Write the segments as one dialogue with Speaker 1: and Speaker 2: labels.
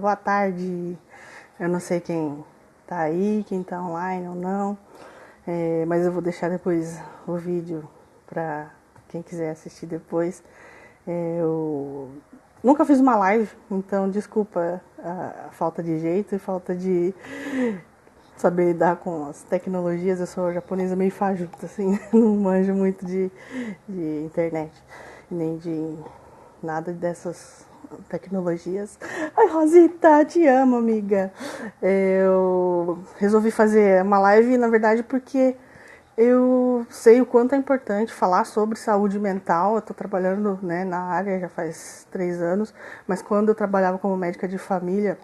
Speaker 1: Boa tarde. Eu não sei quem tá aí, quem tá online ou não, mas eu vou deixar depois o vídeo para quem quiser assistir depois. Eu nunca fiz uma live, então desculpa a falta de jeito e falta de saber lidar com as tecnologias. Eu sou japonesa meio fajuta, assim, não manjo muito de internet, nem de nada dessas tecnologias. Ai, Rosita, te amo, amiga. Eu resolvi fazer uma live, na verdade, porque eu sei o quanto é importante falar sobre saúde mental. Eu estou trabalhando, né, na área já faz 3 anos, mas quando eu trabalhava como médica de família,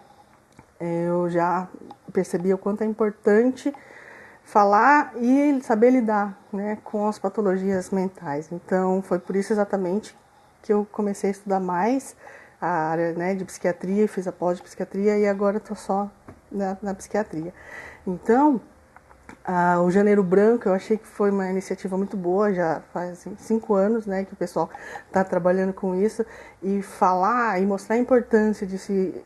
Speaker 1: eu já percebi o quanto é importante falar e saber lidar, né, com as patologias mentais. Então, foi por isso exatamente que eu comecei a estudar mais a área, né, de psiquiatria, fiz a pós de psiquiatria e agora estou só na psiquiatria. Então, o Janeiro Branco, eu achei que foi uma iniciativa muito boa, já faz assim, 5 anos, né, que o pessoal está trabalhando com isso, e falar e mostrar a importância de se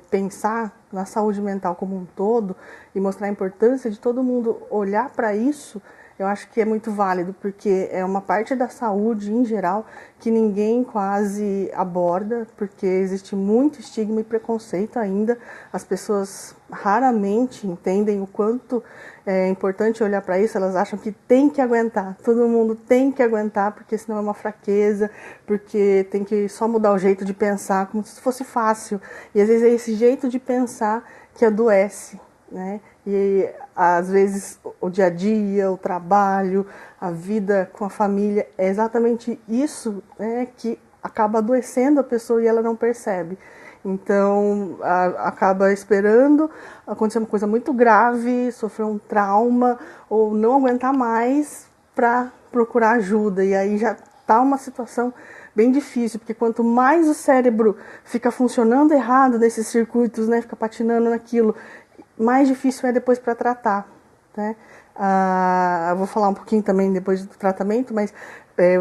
Speaker 1: pensar na saúde mental como um todo e mostrar a importância de todo mundo olhar para isso. Eu acho que é muito válido, porque é uma parte da saúde em geral que ninguém quase aborda, porque existe muito estigma e preconceito ainda. As pessoas raramente entendem o quanto é importante olhar para isso. Elas acham que tem que aguentar, todo mundo tem que aguentar, porque senão é uma fraqueza, porque tem que só mudar o jeito de pensar, como se fosse fácil. E às vezes é esse jeito de pensar que adoece, né? E às vezes o dia a dia, o trabalho, a vida com a família, é exatamente isso, né, que acaba adoecendo a pessoa e ela não percebe. Então acaba esperando acontecer uma coisa muito grave, sofrer um trauma ou não aguentar mais para procurar ajuda. E aí já está uma situação bem difícil, porque quanto mais o cérebro fica funcionando errado nesses circuitos, né, fica patinando naquilo, mais difícil é depois para tratar, né? Eu vou falar um pouquinho também depois do tratamento, mas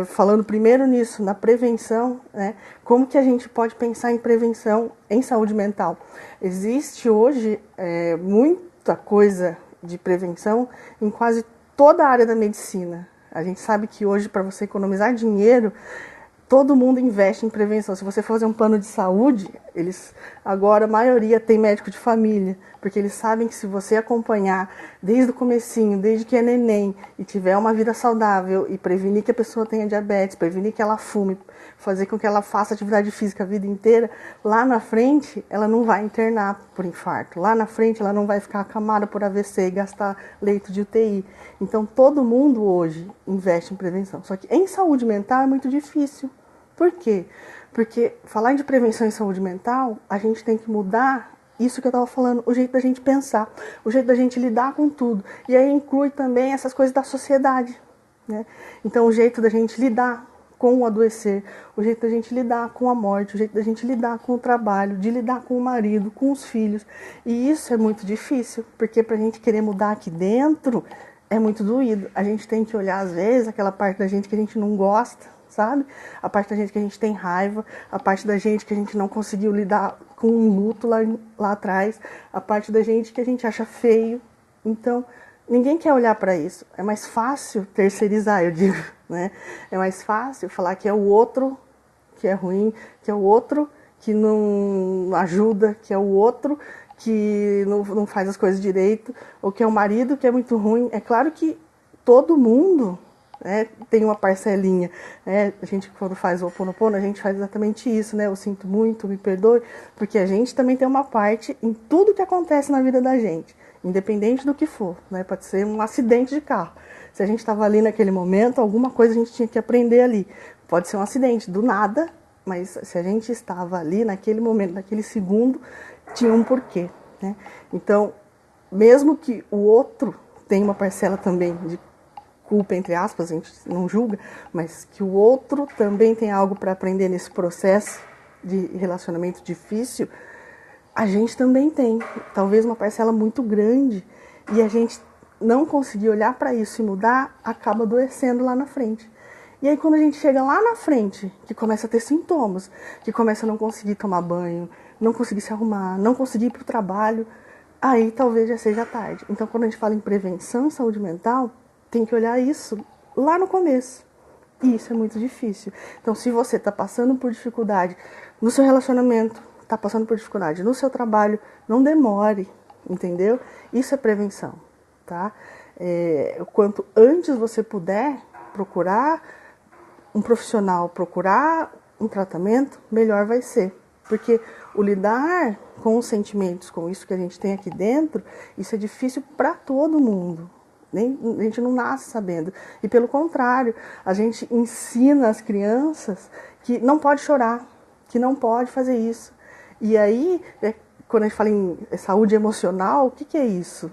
Speaker 1: falando primeiro nisso, na prevenção, né? Como que a gente pode pensar em prevenção em saúde mental? Existe hoje muita coisa de prevenção em quase toda a área da medicina. A gente sabe que hoje, para você economizar dinheiro, todo mundo investe em prevenção. Se você for fazer um plano de saúde, agora a maioria tem médico de família, porque eles sabem que se você acompanhar desde o comecinho, desde que é neném, e tiver uma vida saudável, e prevenir que a pessoa tenha diabetes, prevenir que ela fume, fazer com que ela faça atividade física a vida inteira, lá na frente ela não vai internar por infarto, lá na frente ela não vai ficar acamada por AVC e gastar leito de UTI. Então todo mundo hoje investe em prevenção, só que em saúde mental é muito difícil. Por quê? Porque falar de prevenção em saúde mental, a gente tem que mudar isso que eu estava falando, o jeito da gente pensar, o jeito da gente lidar com tudo. E aí inclui também essas coisas da sociedade, né? Então o jeito da gente lidar com o adoecer, o jeito da gente lidar com a morte, o jeito da gente lidar com o trabalho, de lidar com o marido, com os filhos. E isso é muito difícil, porque para a gente querer mudar aqui dentro, é muito doído. A gente tem que olhar, às vezes, aquela parte da gente que a gente não gosta, sabe? A parte da gente que a gente tem raiva, a parte da gente que a gente não conseguiu lidar com um luto lá atrás, a parte da gente que a gente acha feio. Então, ninguém quer olhar para isso. É mais fácil terceirizar, eu digo, né? É mais fácil falar que é o outro que é ruim, que é o outro que não ajuda, que é o outro que não faz as coisas direito, ou que é o marido que é muito ruim. É claro que todo mundo, né, tem uma parcelinha, né? A gente, quando faz o Ho'oponopono, a gente faz exatamente isso, né? Eu sinto muito, me perdoe, porque a gente também tem uma parte em tudo que acontece na vida da gente, independente do que for, né? Pode ser um acidente de carro. Se a gente estava ali naquele momento, alguma coisa a gente tinha que aprender ali. Pode ser um acidente do nada, mas se a gente estava ali naquele momento, naquele segundo, tinha um porquê, né? Então, mesmo que o outro tenha uma parcela também de culpa, entre aspas, a gente não julga, mas que o outro também tem algo para aprender nesse processo de relacionamento difícil, a gente também tem, talvez uma parcela muito grande, e a gente não conseguir olhar para isso e mudar, acaba adoecendo lá na frente. E aí quando a gente chega lá na frente, que começa a ter sintomas, que começa a não conseguir tomar banho, não conseguir se arrumar, não conseguir ir para o trabalho, aí talvez já seja tarde. Então, quando a gente fala em prevenção em saúde mental, tem que olhar isso lá no começo. E isso é muito difícil. Então, se você está passando por dificuldade no seu relacionamento, está passando por dificuldade no seu trabalho, não demore, entendeu? Isso é prevenção, tá? O quanto antes você puder procurar um profissional, procurar um tratamento, melhor vai ser. Porque o lidar com os sentimentos, com isso que a gente tem aqui dentro, isso é difícil para todo mundo. A gente não nasce sabendo. E pelo contrário, a gente ensina as crianças que não pode chorar, que não pode fazer isso. E aí, quando a gente fala em saúde emocional, o que é isso?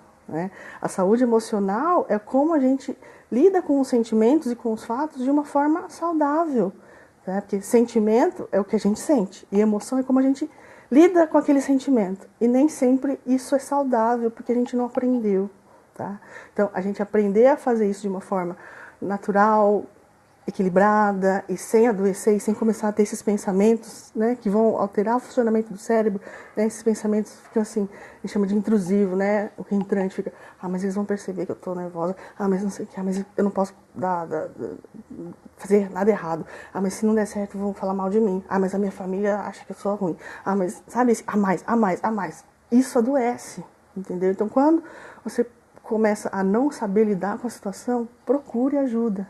Speaker 1: A saúde emocional é como a gente lida com os sentimentos e com os fatos de uma forma saudável. Porque sentimento é o que a gente sente e emoção é como a gente lida com aquele sentimento. E nem sempre isso é saudável, porque a gente não aprendeu. Tá? Então, a gente aprender a fazer isso de uma forma natural, equilibrada e sem adoecer e sem começar a ter esses pensamentos, né, que vão alterar o funcionamento do cérebro, né, esses pensamentos ficam assim, a gente chama de intrusivo, né, o reentrante fica, mas eles vão perceber que eu tô nervosa, mas não sei o que, mas eu não posso fazer nada errado, mas se não der certo vão falar mal de mim, mas a minha família acha que eu sou ruim, mas sabe, a mais, isso adoece, entendeu? Então quando você começa a não saber lidar com a situação, procure ajuda.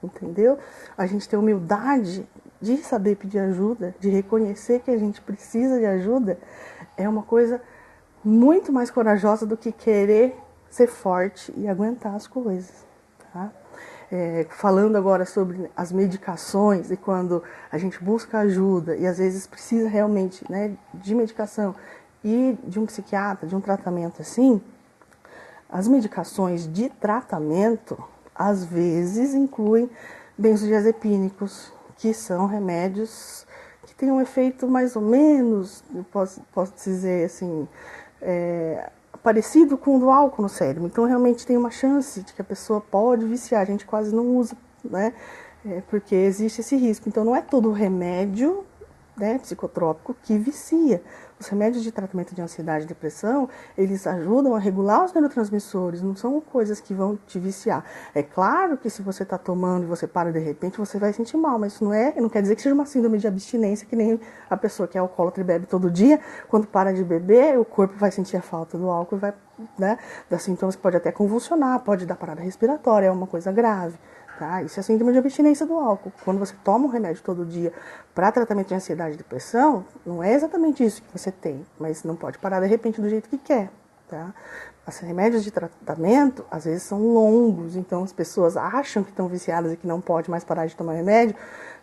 Speaker 1: Entendeu? A gente ter humildade de saber pedir ajuda, de reconhecer que a gente precisa de ajuda, é uma coisa muito mais corajosa do que querer ser forte e aguentar as coisas. Tá? Falando agora sobre as medicações e quando a gente busca ajuda e às vezes precisa realmente, né, de medicação e de um psiquiatra, de um tratamento assim, as medicações de tratamento às vezes incluem benzodiazepínicos, que são remédios que têm um efeito mais ou menos, eu posso dizer assim, parecido com o do álcool no cérebro. Então realmente tem uma chance de que a pessoa pode viciar, a gente quase não usa, né? Porque existe esse risco. Então não é todo remédio, né, psicotrópico que vicia. Os remédios de tratamento de ansiedade e depressão, eles ajudam a regular os neurotransmissores, não são coisas que vão te viciar. É claro que se você está tomando e você para de repente, você vai sentir mal, mas isso não quer dizer que seja uma síndrome de abstinência, que nem a pessoa que é alcoólatra e bebe todo dia, quando para de beber, o corpo vai sentir a falta do álcool e vai, né, dar sintomas, pode até convulsionar, pode dar parada respiratória, é uma coisa grave. Tá? Isso é síndrome de abstinência do álcool. Quando você toma um remédio todo dia para tratamento de ansiedade e depressão, não é exatamente isso que você tem, mas não pode parar de repente do jeito que quer. Tá? Os remédios de tratamento, às vezes, são longos, então as pessoas acham que estão viciadas e que não pode mais parar de tomar remédio,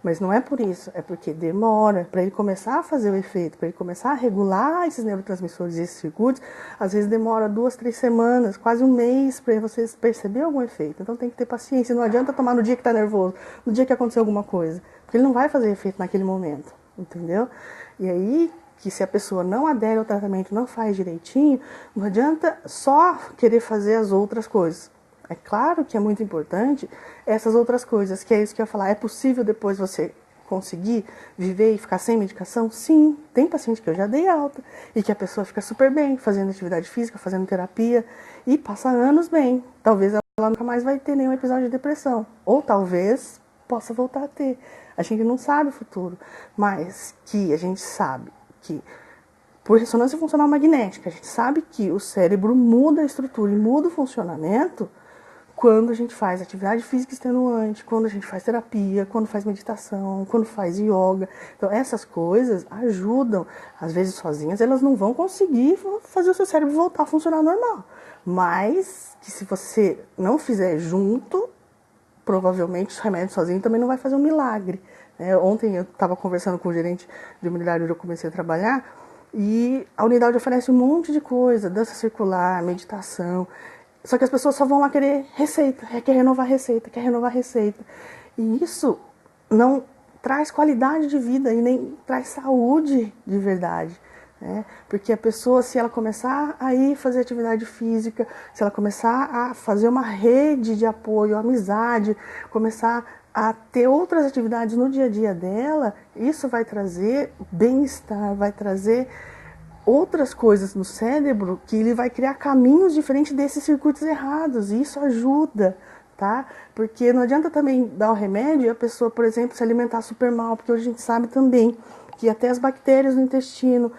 Speaker 1: mas não é por isso, é porque demora para ele começar a fazer o efeito, para ele começar a regular esses neurotransmissores e esses circuitos, às vezes demora 2, 3 semanas, quase um mês para vocês perceber algum efeito. Então tem que ter paciência, não adianta tomar no dia que está nervoso, no dia que aconteceu alguma coisa, porque ele não vai fazer efeito naquele momento, entendeu? E aí, que se a pessoa não adere ao tratamento, não faz direitinho, não adianta só querer fazer as outras coisas. É claro que é muito importante essas outras coisas, que é isso que eu ia falar. É possível depois você conseguir viver e ficar sem medicação? Sim, tem paciente que eu já dei alta e que a pessoa fica super bem, fazendo atividade física, fazendo terapia e passa anos bem. Talvez ela nunca mais vai ter nenhum episódio de depressão, ou talvez possa voltar a ter. A gente não sabe o futuro, mas que a gente sabe que por ressonância funcional magnética, a gente sabe que o cérebro muda a estrutura e muda o funcionamento quando a gente faz atividade física extenuante, quando a gente faz terapia, quando faz meditação, quando faz yoga. Então essas coisas ajudam. Às vezes sozinhas elas não vão conseguir fazer o seu cérebro voltar a funcionar normal. Mas que se você não fizer junto, provavelmente o remédio sozinho também não vai fazer um milagre. Ontem eu estava conversando com o gerente de uma unidade onde eu comecei a trabalhar e a unidade oferece um monte de coisa, dança circular, meditação. Só que as pessoas só vão lá querer receita, quer renovar receita. E isso não traz qualidade de vida e nem traz saúde de verdade. Porque a pessoa, se ela começar a ir fazer atividade física, se ela começar a fazer uma rede de apoio, amizade, começar a ter outras atividades no dia a dia dela, isso vai trazer bem-estar, vai trazer outras coisas no cérebro que ele vai criar caminhos diferentes desses circuitos errados, e isso ajuda, tá? Porque não adianta também dar o remédio e a pessoa, por exemplo, se alimentar super mal, porque hoje a gente sabe também que até as bactérias no intestino,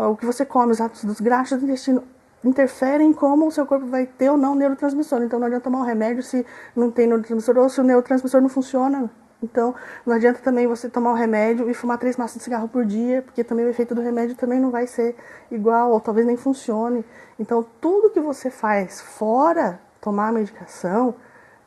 Speaker 1: o que você come, os ácidos dos graxos do intestino, interferem em como o seu corpo vai ter ou não neurotransmissor. Então não adianta tomar um remédio se não tem neurotransmissor ou se o neurotransmissor não funciona. Então, não adianta também você tomar o remédio e fumar 3 maços de cigarro por dia, porque também o efeito do remédio também não vai ser igual, ou talvez nem funcione. Então, tudo que você faz fora tomar a medicação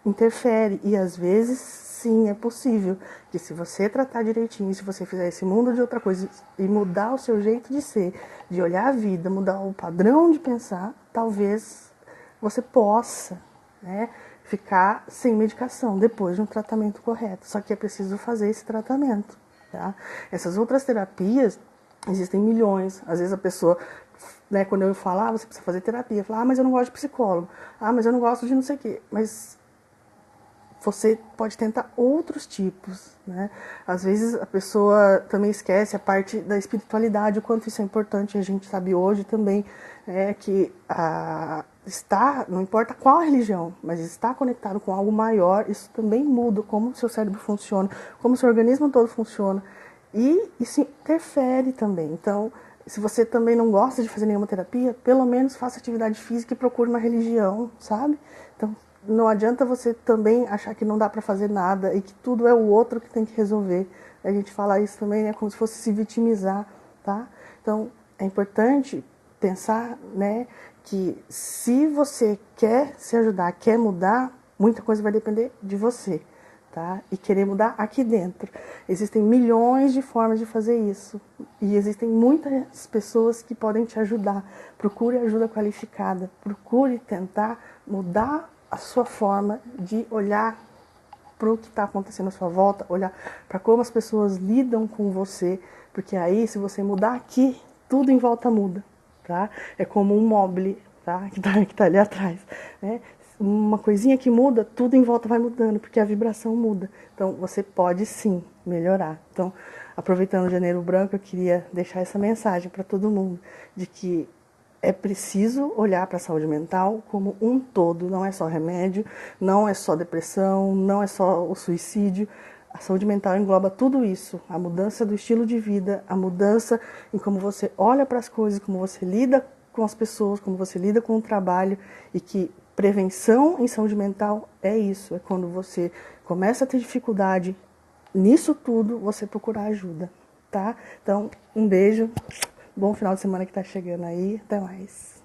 Speaker 1: interfere. E às vezes, sim, é possível que se você tratar direitinho, se você fizer esse mundo de outra coisa e mudar o seu jeito de ser, de olhar a vida, mudar o padrão de pensar, talvez você possa, né, ficar sem medicação depois de um tratamento correto. Só que é preciso fazer esse tratamento, tá? Essas outras terapias, existem milhões. Às vezes a pessoa, né, quando eu falo, você precisa fazer terapia, fala, mas eu não gosto de psicólogo, mas eu não gosto de não sei o quê. Mas você pode tentar outros tipos, né? Às vezes a pessoa também esquece a parte da espiritualidade, o quanto isso é importante. A gente sabe hoje também, que não importa qual religião, mas estar conectado com algo maior, isso também muda como o seu cérebro funciona, como o seu organismo todo funciona. E isso interfere também. Então, se você também não gosta de fazer nenhuma terapia, pelo menos faça atividade física e procure uma religião, sabe? Então, não adianta você também achar que não dá para fazer nada e que tudo é o outro que tem que resolver. A gente fala isso também, né, como se fosse se vitimizar, tá? Então, é importante pensar, né, que se você quer se ajudar, quer mudar, muita coisa vai depender de você, tá? E querer mudar aqui dentro. Existem milhões de formas de fazer isso. E existem muitas pessoas que podem te ajudar. Procure ajuda qualificada. Procure tentar mudar a sua forma de olhar para o que está acontecendo à sua volta, olhar para como as pessoas lidam com você, porque aí, se você mudar aqui, tudo em volta muda, tá? É como um mobile, tá? Que tá ali atrás, né? Uma coisinha que muda, tudo em volta vai mudando, porque a vibração muda. Então, você pode sim melhorar. Então, aproveitando o Janeiro Branco, eu queria deixar essa mensagem para todo mundo, de que é preciso olhar para a saúde mental como um todo, não é só remédio, não é só depressão, não é só o suicídio. A saúde mental engloba tudo isso, a mudança do estilo de vida, a mudança em como você olha para as coisas, como você lida com as pessoas, como você lida com o trabalho, e que prevenção em saúde mental é isso, é quando você começa a ter dificuldade nisso tudo, você procurar ajuda, tá? Então, um beijo. Bom final de semana que tá chegando aí. Até mais.